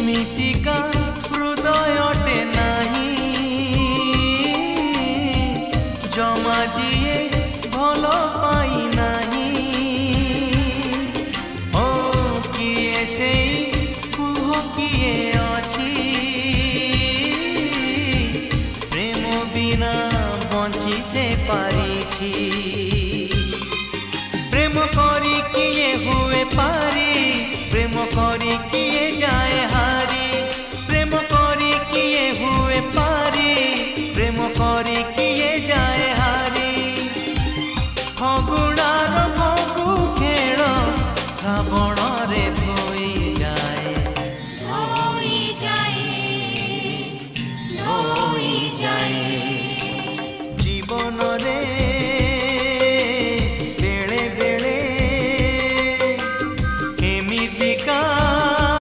मितिका हृदयटे नाही जमा जिए भल पाई नाही ओ किए से कुह किए अछि प्रेम बिना बंची से पारिछि।